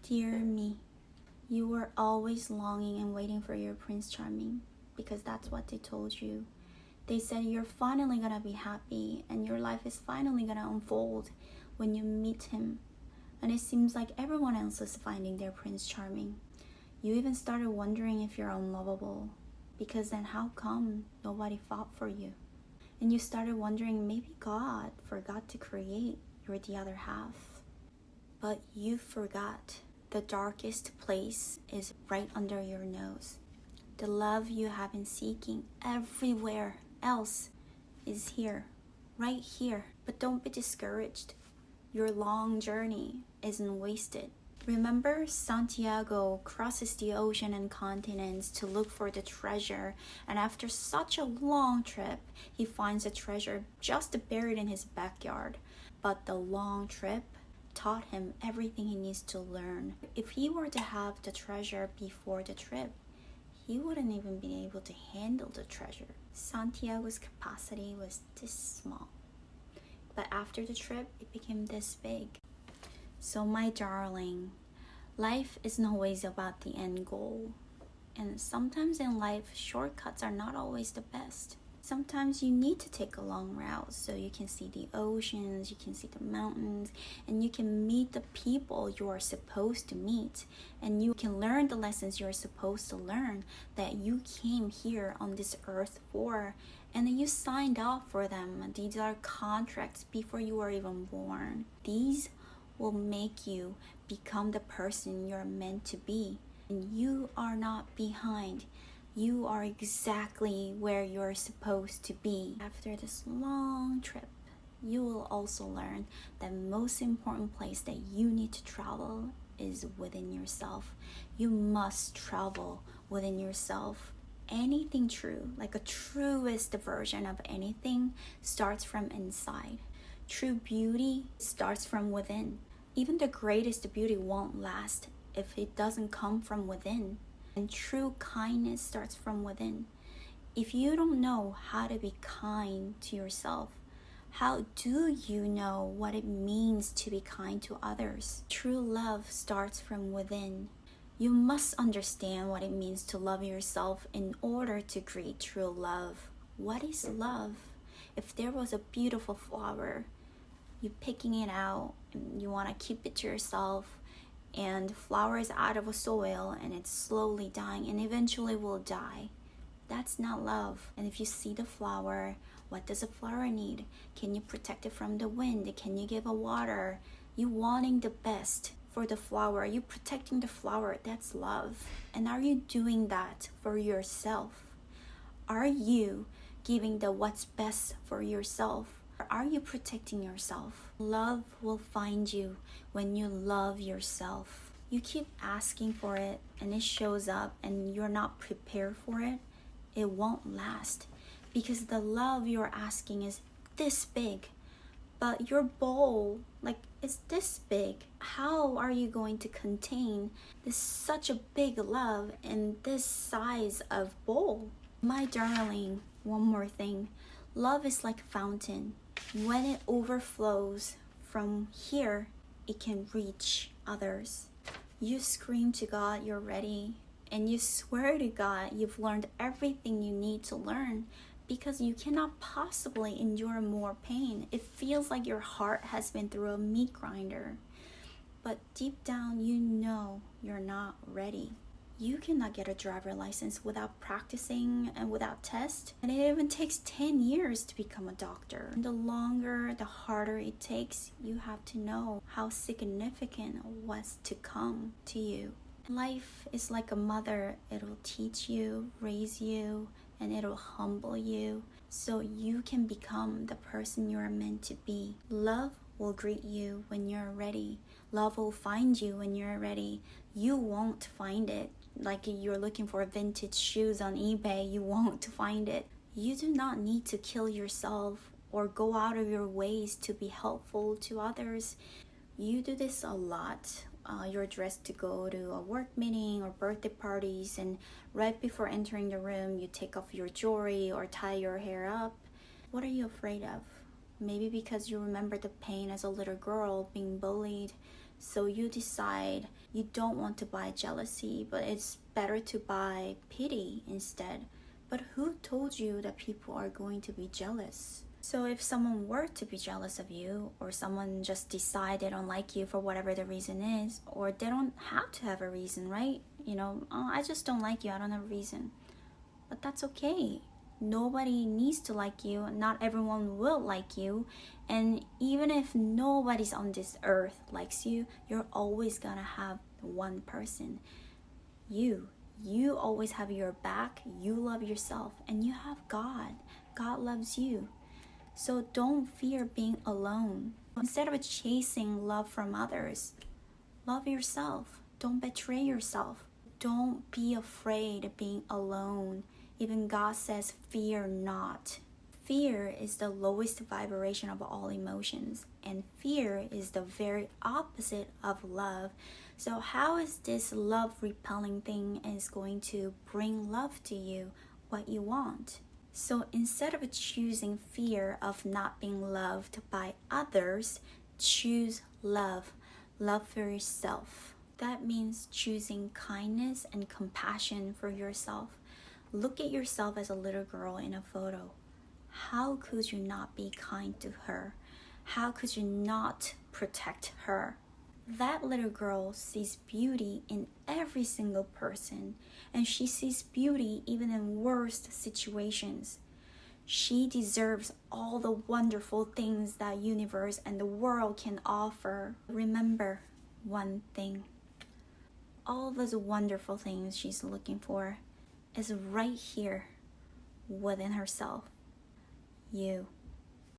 Dear me, you were always longing and waiting for your Prince Charming because that's what they told you. They said you're finally gonna be happy and your life is finally gonna unfold when you meet him. And it seems like everyone else is finding their Prince Charming. You even started wondering if you're unlovable, because then how come nobody fought for you? And you started wondering maybe God forgot to create your the other half. But you forgot the darkest place is right under your nose. The love you have been seeking everywhere else is here, right here. But don't be discouraged. Your long journey isn't wasted. Remember, Santiago crosses the ocean and continents to look for the treasure, and after such a long trip, he finds the treasure just buried in his backyard. But the long trip taught him everything he needs to learn. If he were to have the treasure before the trip, he wouldn't even be able to handle the treasure. Santiago's capacity was this small. But after the trip, it became this big. So my darling, life isn't always about the end goal. And sometimes in life, shortcuts are not always the best. Sometimes you need to take a long route so you can see the oceans, you can see the mountains, and you can meet the people you are supposed to meet. And you can learn the lessons you're supposed to learn that you came here on this earth for. And then you signed off for them. These are contracts before you were even born. These will make you become the person you're meant to be. And you are not behind. You are exactly where you're supposed to be. After this long trip, you will also learn that most important place that you need to travel is within yourself. You must travel within yourself. Anything true, like a truest version of anything, starts from inside. True beauty starts from within. Even the greatest beauty won't last if it doesn't come from within. And true kindness starts from within. If you don't know how to be kind to yourself, how do you know what it means to be kind to others? True love starts from within. You must understand what it means to love yourself in order to create true love. What is love? If there was a beautiful flower, you picking it out and you want to keep it to yourself, and flower is out of a soil and it's slowly dying and eventually will die. That's not love. And if you see the flower, what does a flower need? Can you protect it from the wind? Can you give it water? You wanting the best for the flower. Are you protecting the flower? That's love. And are you doing that for yourself? Are you giving the what's best for yourself? Or are you protecting yourself? Love will find you when you love yourself. You keep asking for it and it shows up and you're not prepared for it. It won't last because the love you're asking is this big, but your bowl, is this big. How are you going to contain this such a big love in this size of bowl? My darling, one more thing. Love is like a fountain. When it overflows from here, it can reach others. You scream to God you're ready, and you swear to God you've learned everything you need to learn because you cannot possibly endure more pain. It feels like your heart has been through a meat grinder. But deep down, you know you're not ready. You cannot get a driver license without practicing and without tests. And it even takes 10 years to become a doctor. And the longer, the harder it takes, you have to know how significant what's to come to you. Life is like a mother. It'll teach you, raise you, and it'll humble you so you can become the person you're meant to be. Love will greet you when you're ready. Love will find you when you're ready. You won't find it. Like you're looking for vintage shoes on eBay, you won't find it. You do not need to kill yourself or go out of your ways to be helpful to others. You do this a lot. You're dressed to go to a work meeting or birthday parties, and right before entering the room, you take off your jewelry or tie your hair up. What are you afraid of? Maybe because you remember the pain as a little girl being bullied. So you decide you don't want to buy jealousy, but it's better to buy pity instead. But who told you that people are going to be jealous? So if someone were to be jealous of you, or someone just decide they don't like you for whatever the reason is, or they don't have to have a reason, right? Oh, I just don't like you, I don't have a reason. But that's okay. Nobody needs to like you. Not everyone will like you. And even if nobody's on this earth likes you, you're always gonna have one person. You. You always have your back. You love yourself. And you have God. God loves you. So don't fear being alone. Instead of chasing love from others, love yourself. Don't betray yourself. Don't be afraid of being alone. Even God says, fear not. Fear is the lowest vibration of all emotions, and fear is the very opposite of love. So how is this love repelling thing is going to bring love to you, what you want? So instead of choosing fear of not being loved by others, choose love. Love for yourself. That means choosing kindness and compassion for yourself. Look at yourself as a little girl in a photo. How could you not be kind to her? How could you not protect her? That little girl sees beauty in every single person, and she sees beauty even in worst situations. She deserves all the wonderful things that universe and the world can offer. Remember one thing. All those wonderful things she's looking for is right here within herself. You.